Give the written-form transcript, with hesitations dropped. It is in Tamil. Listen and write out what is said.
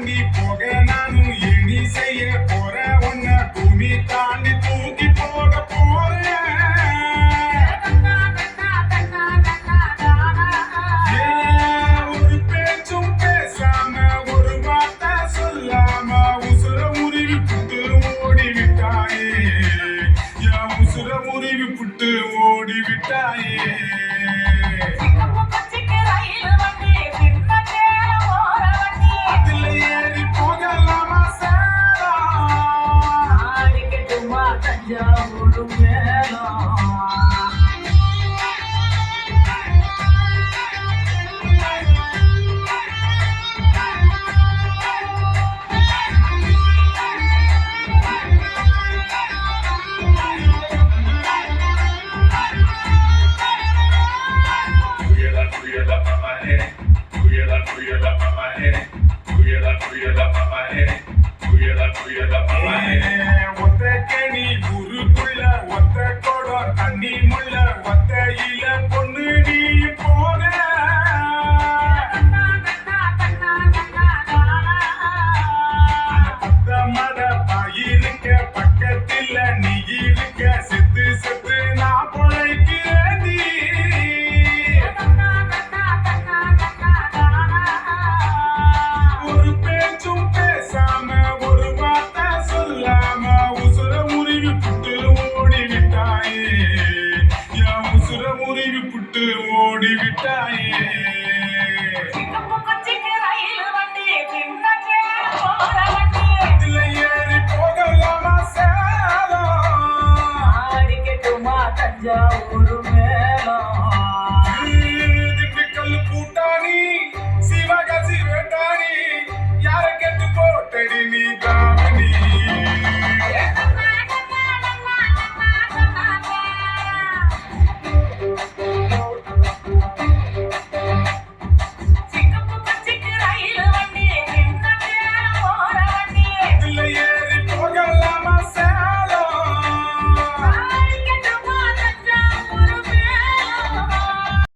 தாண்டி போக நானும் எண்ணி செய்ய போற உன்னை பூமி தாண்டி தூக்கி போக போறேன். ஒரு பேச்சும் பேசாம ஒரு வார்த்தை சொல்லாம உசுர உருவி புட்டு ஓடிவிட்டாயே. என் உசுர உருவி புட்டு ஓடிவிட்டாயே. ஒரு மேலம் ஒத்தக்கணி ஊருக்குள்ள ஒத்த கொடம் தண்ணி முள்ள ஒத்தையில பொண்ணு நீ போன பத்த மட பாயிருக்க பக்கத்தில் நீ இருக்க செத்து செத்து நான் பொழைக்கிறேன். ஒரு பேச்சும் பேசாம ஒரு வார்த்தை சொல்லாம உசுர உருவி புட்டு ஓடிவிட்டாயே. என் உசுர உருவி புட்டு ஓடிவிட்டாயே. அதுல ஏறி போகலாமா சேலம் அடிக்கட்டுமா தஞ்சாவூர்